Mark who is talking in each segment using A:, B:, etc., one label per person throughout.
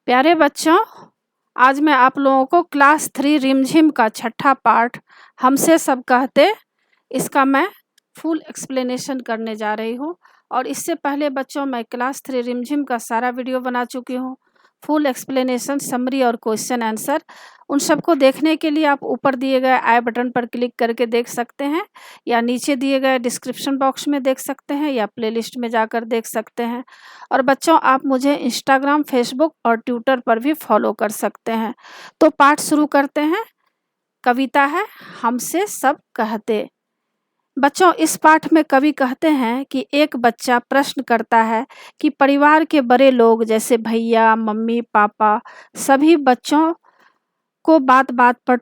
A: प्यारे बच्चों, आज मैं आप लोगों को क्लास 3 रिमझिम का छठा पार्ट हमसे सब कहते इसका मैं फुल एक्सप्लेनेशन करने जा रही हूँ। और इससे पहले बच्चों मैं क्लास 3 रिमझिम का सारा वीडियो बना चुकी हूँ। फुल एक्सप्लेनेशन, समरी और क्वेश्चन आंसर, उन सबको देखने के लिए आप ऊपर दिए गए आई बटन पर क्लिक करके देख सकते हैं, या नीचे दिए गए डिस्क्रिप्शन बॉक्स में देख सकते हैं, या प्लेलिस्ट में जाकर देख सकते हैं। और बच्चों आप मुझे इंस्टाग्राम, फेसबुक और ट्विटर पर भी फॉलो कर सकते हैं। तो पाठ शुरू करते हैं। कविता है हमसे सब कहते। बच्चों इस पाठ में कवि कहते हैं कि एक बच्चा प्रश्न करता है कि परिवार के बड़े लोग जैसे भैया, मम्मी, पापा सभी बच्चों को बात बात पर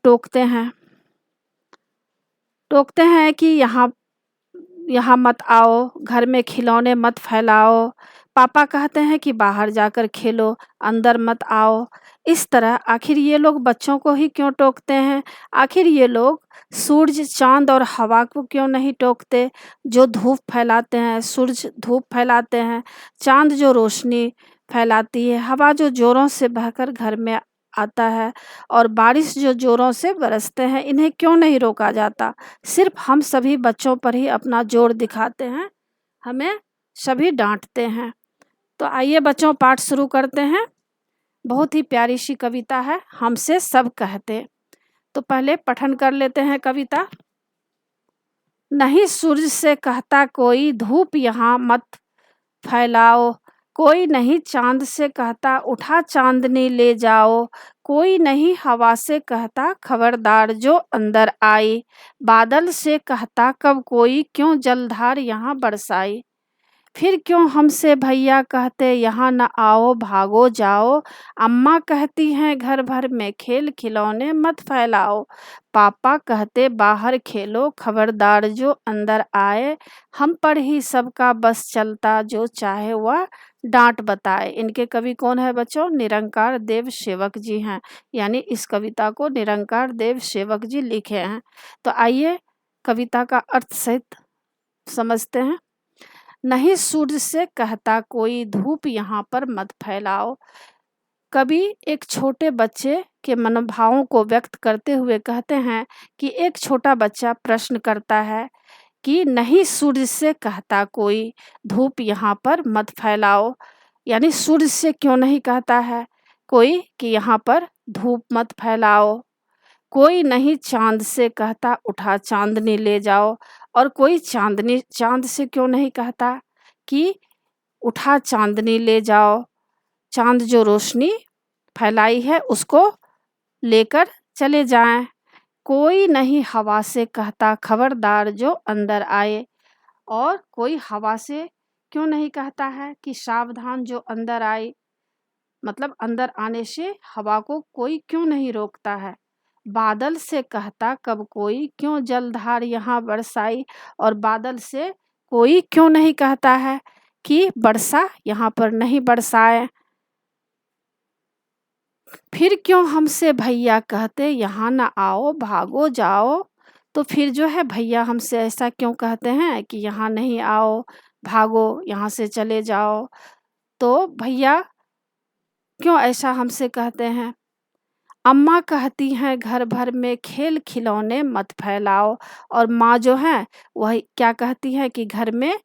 A: टोकते हैं कि यहाँ मत आओ, घर में खिलौने मत फैलाओ। पापा कहते हैं कि बाहर जाकर खेलो, अंदर मत आओ। इस तरह आखिर ये लोग बच्चों को ही क्यों टोकते हैं? आखिर ये लोग सूरज, चांद और हवा को क्यों नहीं टोकते, जो धूप फैलाते हैं? सूरज धूप फैलाते हैं, चांद जो रोशनी फैलाती है, हवा जो जोरों से बहकर घर में आता है, और बारिश जो जोरों से बरसते हैं, इन्हें क्यों नहीं रोका जाता? सिर्फ हम सभी बच्चों पर ही अपना जोर दिखाते हैं, हमें सभी डांटते हैं। तो आइए बच्चों पाठ शुरू करते हैं। बहुत ही प्यारी सी कविता है, हमसे सब कहते। तो पहले पठन कर लेते हैं कविता। नहीं सूरज से कहता कोई, धूप यहाँ मत फैलाओ। कोई नहीं चांद से कहता, उठा चांदनी ले जाओ। कोई नहीं हवा से कहता, खबरदार जो अंदर आई। बादल से कहता कब कोई, क्यों जलधार यहाँ बरसाई। फिर क्यों हमसे भैया कहते, यहाँ न आओ भागो जाओ। अम्मा कहती हैं घर भर में खेल खिलौने मत फैलाओ। पापा कहते बाहर खेलो, खबरदार जो अंदर आए। हम पर ही सबका बस चलता, जो चाहे वह डांट बताए। इनके कवि कौन है बच्चों? निरंकार देव सेवक जी हैं। यानी इस कविता को निरंकार देव सेवक जी लिखे हैं। तो आइए कविता का अर्थ सहित समझते हैं। नहीं सूरज से कहता कोई, धूप यहाँ पर मत फैलाओ। कवि एक छोटे बच्चे के मनोभावों को व्यक्त करते हुए कहते हैं कि एक छोटा बच्चा प्रश्न करता है कि नहीं सूरज से कहता कोई, धूप यहाँ पर मत फैलाओ। यानी सूरज से क्यों नहीं कहता है कोई कि यहाँ पर धूप मत फैलाओ। कोई नहीं चांद से कहता, उठा चांदनी ले जाओ। और कोई चांद से क्यों नहीं कहता कि उठा चांदनी ले जाओ, चांद जो रोशनी फैलाई है उसको लेकर चले जाएं। कोई नहीं हवा से कहता, खबरदार जो अंदर आए। और कोई हवा से क्यों नहीं कहता है कि सावधान जो अंदर आए, मतलब अंदर आने से हवा को कोई क्यों नहीं रोकता है। बादल से कहता कब कोई, क्यों जलधार यहाँ बरसाई। और बादल से कोई क्यों नहीं कहता है कि वर्षा यहाँ पर नहीं बरसाए। फिर क्यों हमसे भैया कहते, यहाँ ना आओ भागो जाओ। तो फिर जो है भैया हमसे ऐसा क्यों कहते हैं कि यहाँ नहीं आओ, भागो, यहाँ से चले जाओ। तो भैया क्यों ऐसा हमसे कहते हैं? अम्मा कहती हैं घर भर में खेल खिलौने मत फैलाओ। और माँ जो है वह क्या कहती है कि घर में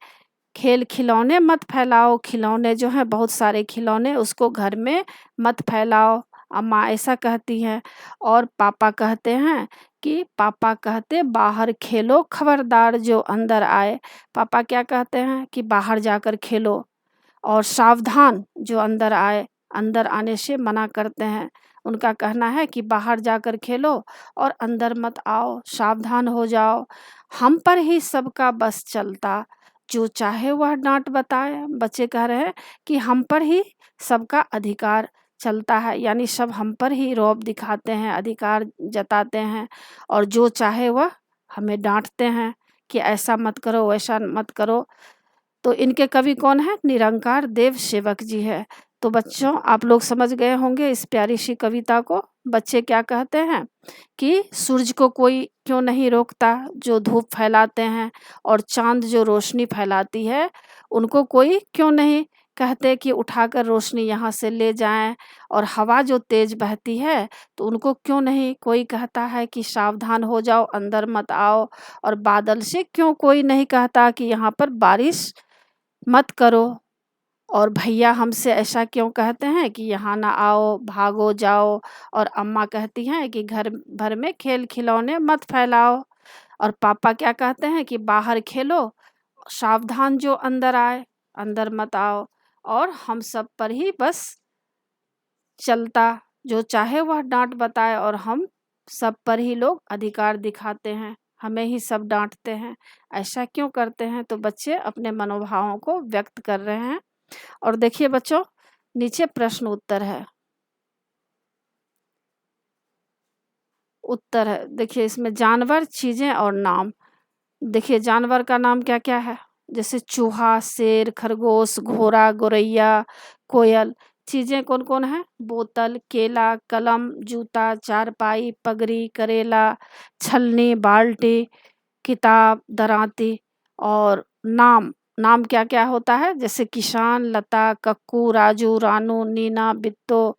A: खेल खिलौने मत फैलाओ। खिलौने जो हैं बहुत सारे खिलौने, उसको घर में मत फैलाओ, अम्मा ऐसा कहती हैं। और पापा कहते बाहर खेलो, खबरदार जो अंदर आए। पापा क्या कहते हैं कि बाहर जाकर खेलो, और सावधान जो अंदर आए, अंदर आने से मना करते हैं। उनका कहना है कि बाहर जाकर खेलो और अंदर मत आओ, सावधान हो जाओ। हम पर ही सबका बस चलता, जो चाहे वह डांट बताए। बच्चे कह रहे हैं कि हम पर ही सबका अधिकार चलता है, यानी सब हम पर ही रौब दिखाते हैं, अधिकार जताते हैं, और जो चाहे वह हमें डांटते हैं कि ऐसा मत करो, वैसा मत करो। तो इनके कवि कौन है? निरंकार देव सेवक जी है। तो बच्चों आप लोग समझ गए होंगे इस प्यारी सी कविता को। बच्चे क्या कहते हैं कि सूरज को कोई क्यों नहीं रोकता जो धूप फैलाते हैं, और चांद जो रोशनी फैलाती है उनको कोई क्यों नहीं कहते कि उठाकर रोशनी यहाँ से ले जाएँ, और हवा जो तेज़ बहती है तो उनको क्यों नहीं कोई कहता है कि सावधान हो जाओ, अंदर मत आओ, और बादल से क्यों कोई नहीं कहता कि यहाँ पर बारिश मत करो, और भैया हमसे ऐसा क्यों कहते हैं कि यहाँ ना आओ, भागो जाओ, और अम्मा कहती हैं कि घर भर में खेल-खिलौने मत फैलाओ, और पापा क्या कहते हैं कि बाहर खेलो, सावधान जो अंदर आए, अंदर मत आओ, और हम सब पर ही बस चलता, जो चाहे वह डाँट बताए, और हम सब पर ही लोग अधिकार दिखाते हैं, हमें ही सब डाँटते हैं। ऐसा क्यों करते हैं? तो बच्चे अपने मनोभावों को व्यक्त कर रहे हैं। और देखिए बच्चों, नीचे प्रश्न उत्तर है। उत्तर है, देखिए इसमें जानवर, चीज़ें और नाम। देखिए जानवर का नाम क्या-क्या है? जैसे चूहा, शेर, खरगोश, घोड़ा, गौरैया, कोयल। चीज़ें कौन-कौन हैं? बोतल, केला, कलम, जूता, चारपाई, पगड़ी, करेला, छलनी, बाल्टी, किताब, दराँती। और नाम, नाम क्या-क्या होता है? जैसे किसान, लता, कक्कू, राजू, रानू, नीना, बिट्टो,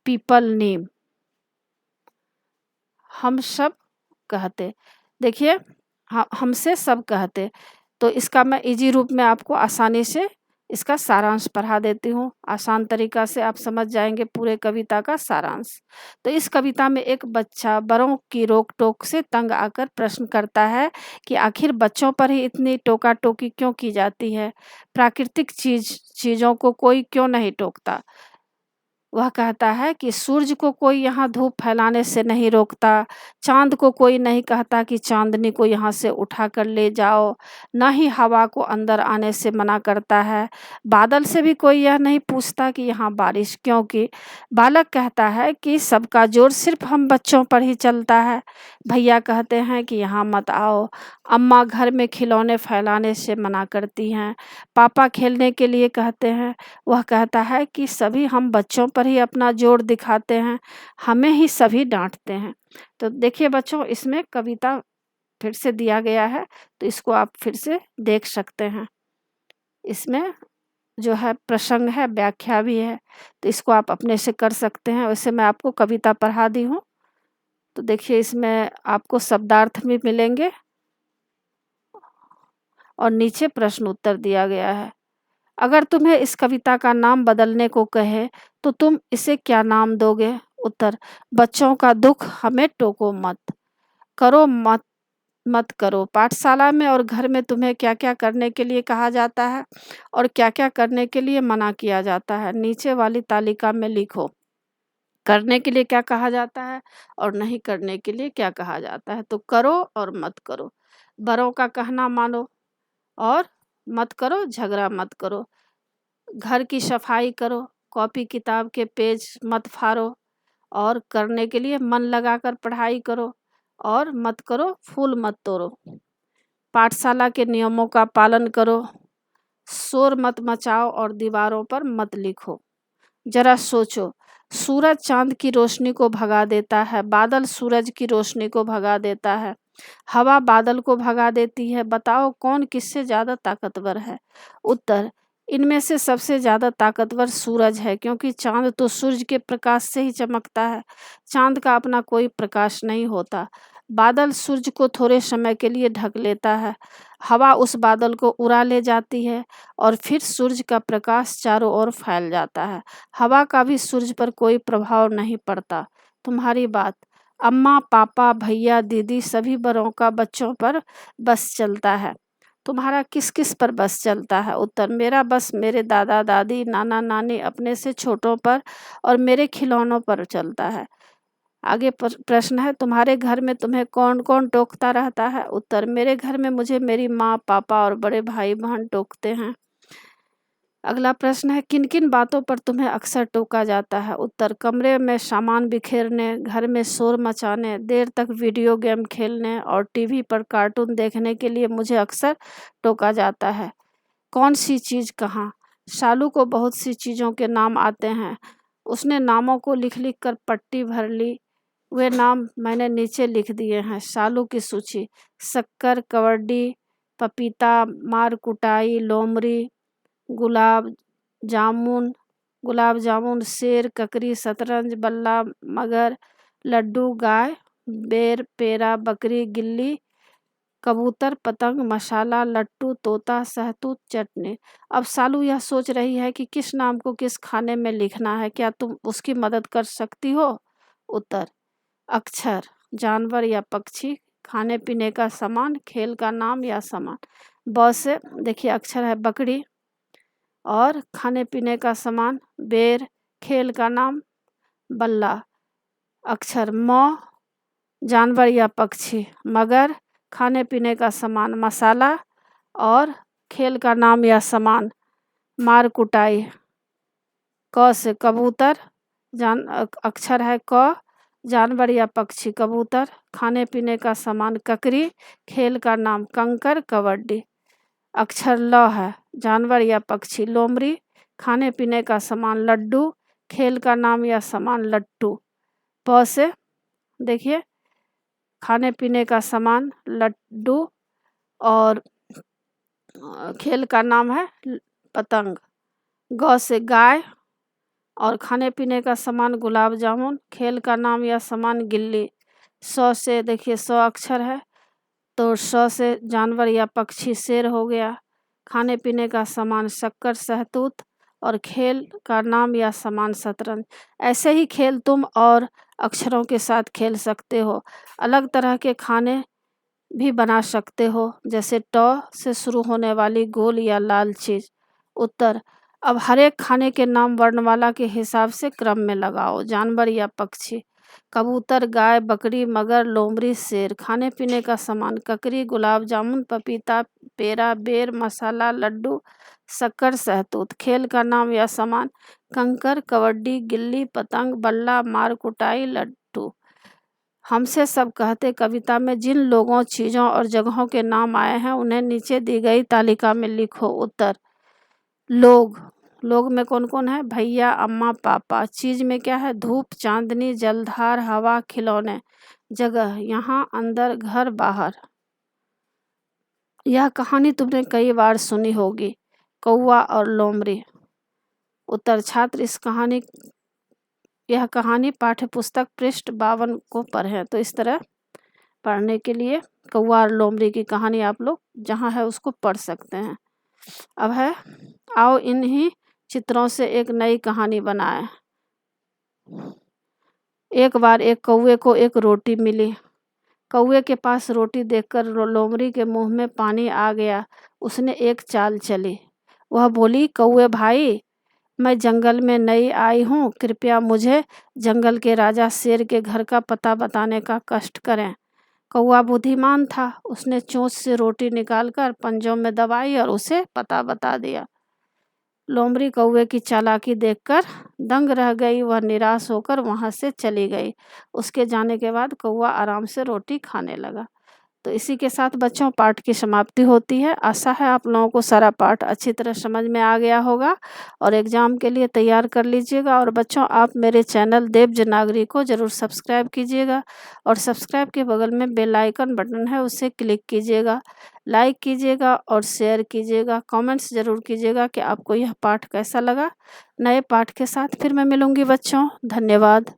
A: पीपल, नीम। हम सब कहते। देखिए हमसे सब कहते। तो इसका मैं ईज़ी रूप में आपको आसानी से इसका सारांश पढ़ा देती हूँ। आसान तरीक़ा से आप समझ जाएँगे पूरे कविता का सारांश। तो इस कविता में एक बच्चा बड़ों की रोक-टोक से तंग आकर प्रश्न करता है कि आखिर बच्चों पर ही इतनी टोका-टोकी क्यों की जाती है? प्राकृतिक चीज़ों को कोई क्यों नहीं टोकता? वह कहता है कि सूरज को कोई यहाँ धूप फैलाने से नहीं रोकता, चाँद को कोई नहीं कहता कि चाँदनी को यहाँ से उठाकर ले जाओ, ना ही हवा को अंदर आने से मना करता है। बादल से भी कोई यह नहीं पूछता कि यहाँ बारिश क्यों की। बालक कहता है कि सबका ज़ोर सिर्फ़ हम बच्चों पर ही चलता है। भैया कहते हैं कि यहाँ मत आओ, अम्मा घर में खिलौने फैलाने से मना करती हैं, पापा खेलने के लिए कहते हैं। वह कहता है कि सभी हम बच्चों पर ही अपना जोर दिखाते हैं, हमें ही सभी डाँटते हैं। तो देखिए बच्चों, इसमें कविता फिर से दिया गया है, तो इसको आप फिर से देख सकते हैं। इसमें जो है प्रसंग है, व्याख्या भी है, तो इसको आप अपने से कर सकते हैं। वैसे मैं आपको कविता पढ़ा दी हूँ, तो देखिए इसमें आपको शब्दार्थ भी मिलेंगे, और नीचे प्रश्न उत्तर दिया गया है। अगर तुम्हें इस कविता का नाम बदलने को कहे तो तुम इसे क्या नाम दोगे? उत्तर, बच्चों का दुख हमें टोको मत, करो मत मत करो। पाठशाला में और घर में तुम्हें क्या-क्या करने के लिए कहा जाता है और क्या-क्या करने के लिए मना किया जाता है? नीचे वाली तालिका में लिखो। करने के लिए क्या कहा जाता है और नहीं करने के लिए क्या कहा जाता है? तो करो और मत करो। बड़ों का कहना मानो, और मत करो, झगड़ा मत करो। घर की सफाई करो, कॉपी किताब के पेज मत फाड़ो, और करने के लिए मन लगाकर पढ़ाई करो, और मत करो, फूल मत तोड़ो। पाठशाला के नियमों का पालन करो, शोर मत मचाओ और दीवारों पर मत लिखो। जरा सोचो, सूरज चाँद की रोशनी को भगा देता है, बादल सूरज की रोशनी को भगा देता है, हवा बादल को भगा देती है। बताओ कौन किससे ज़्यादा ताकतवर है? उत्तर, इनमें से सबसे ज़्यादा ताकतवर सूरज है, क्योंकि चाँद तो सूरज के प्रकाश से ही चमकता है। चाँद का अपना कोई प्रकाश नहीं होता। बादल सूरज को थोड़े समय के लिए ढक लेता है, हवा उस बादल को उड़ा ले जाती है, और फिर सूरज का प्रकाश चारों ओर फैल जाता है। हवा का भी सूरज पर कोई प्रभाव नहीं पड़ता। तुम्हारी बात। अम्मा, पापा, भैया, दीदी सभी बड़ों का बच्चों पर बस चलता है। तुम्हारा किस-किस पर बस चलता है? उत्तर, मेरा बस मेरे दादा-दादी, नाना-नानी, अपने से छोटों पर और मेरे खिलौनों पर चलता है। आगे प्रश्न है, तुम्हारे घर में तुम्हें कौन-कौन टोकता रहता है? उत्तर, मेरे घर में मुझे मेरी माँ, पापा और बड़े भाई-बहन टोकते हैं। अगला प्रश्न है, किन-किन बातों पर तुम्हें अक्सर टोका जाता है? उत्तर, कमरे में सामान बिखेरने, घर में शोर मचाने, देर तक वीडियो गेम खेलने और टीवी पर कार्टून देखने के लिए मुझे अक्सर टोका जाता है। कौन सी चीज़ कहाँ? शालू को बहुत सी चीज़ों के नाम आते हैं। उसने नामों को लिख-लिख कर पट्टी भर ली। वे नाम मैंने नीचे लिख दिए हैं। शालू की सूची: शक्कर, कबड्डी, पपीता, मार कुटाई, लोमड़ी, गुलाब, जामुन, गुलाब जामुन, शेर, ककड़ी, शतरंज, बल्ला, मगर, लड्डू, गाय, बेर, पेड़ा, बकरी, गिल्ली, कबूतर, पतंग, मसाला, लट्टू, तोता, शहतूत, चटनी। अब सालू यह सोच रही है कि किस नाम को किस खाने में लिखना है। क्या तुम उसकी मदद कर सकती हो? उत्तर: अक्षर, जानवर या पक्षी, खाने पीने का सामान, खेल का नाम या सामान। ब से देखिए अक्षर है बकरी और खाने पीने का सामान बेर, खेल का नाम बल्ला। अक्षर म, जानवर या पक्षी मगर, खाने पीने का सामान मसाला और खेल का नाम या सामान मार कुटाई। क से कबूतर, अक्षर है क, जानवर या पक्षी कबूतर, खाने पीने का सामान ककड़ी, खेल का नाम कंकर कबड्डी। अक्षर ल है, जानवर या पक्षी लोमड़ी, खाने पीने का सामान लड्डू, खेल का नाम या सामान लट्टू। प से देखिए खाने पीने का सामान लड्डू और खेल का नाम है पतंग। ग से गाय और खाने पीने का सामान गुलाब जामुन, खेल का नाम या सामान गिल्ली। स से देखिए स अक्षर है तो स से जानवर या पक्षी शेर हो गया, खाने पीने का सामान शक्कर शहतूत और खेल का नाम या सामान शतरंज। ऐसे ही खेल तुम और अक्षरों के साथ खेल सकते हो। अलग तरह के खाने भी बना सकते हो, जैसे ट से शुरू होने वाली गोल या लाल चीज़। उत्तर: अब हर एक खाने के नाम वर्णमाला के हिसाब से क्रम में लगाओ। जानवर या पक्षी कबूतर, गाय, बकरी, मगर, लोमड़ी, शेर। खाने पीने का सामान ककड़ी, गुलाब जामुन, पपीता, पेड़ा, बेर, मसाला, लड्डू, शक्कर, शहतूत। खेल का नाम या सामान कंकर, कबड्डी, गिल्ली, पतंग, बल्ला, मार कुटाई, लट्टू। हमसे सब कहते कविता में जिन लोगों, चीज़ों और जगहों के नाम आए हैं उन्हें नीचे दी गई तालिका में लिखो। उत्तर: लोग, लोग में कौन कौन है? भैया, अम्मा, पापा। चीज़ में क्या है? धूप, चांदनी, जलधार, हवा, खिलौने। जगह, यहाँ, अंदर, घर, बाहर। यह कहानी तुमने कई बार सुनी होगी, कौवा और लोमड़ी। उत्तर: छात्र यह कहानी पाठ्य पुस्तक पृष्ठ 52 को पढ़ें। तो इस तरह पढ़ने के लिए कौवा और लोमड़ी की कहानी आप लोग जहाँ है उसको पढ़ सकते हैं। अब है आओ इन्हीं चित्रों से एक नई कहानी बनाएं। एक बार एक कौवे को एक रोटी मिली। कौवे के पास रोटी देखकर लोमड़ी के मुंह में पानी आ गया। उसने एक चाल चली। वह बोली, कौवे भाई, मैं जंगल में नई आई हूँ, कृपया मुझे जंगल के राजा शेर के घर का पता बताने का कष्ट करें। कौवा बुद्धिमान था, उसने चोंच से रोटी निकालकर पंजों में दबाई और उसे पता बता दिया। लोमड़ी कौवे की चालाकी देखकर दंग रह गई। वह निराश होकर वहां से चली गई। उसके जाने के बाद कौवा आराम से रोटी खाने लगा। तो इसी के साथ बच्चों पाठ की समाप्ति होती है। आशा है आप लोगों को सारा पाठ अच्छी तरह समझ में आ गया होगा और एग्ज़ाम के लिए तैयार कर लीजिएगा। और बच्चों आप मेरे चैनल देव जनागरी को ज़रूर सब्सक्राइब कीजिएगा और सब्सक्राइब के बगल में बेल आइकन बटन है उसे क्लिक कीजिएगा, लाइक कीजिएगा और शेयर कीजिएगा। कमेंट्स ज़रूर कीजिएगा कि आपको यह पाठ कैसा लगा। नए पाठ के साथ फिर मैं मिलूँगी बच्चों। धन्यवाद।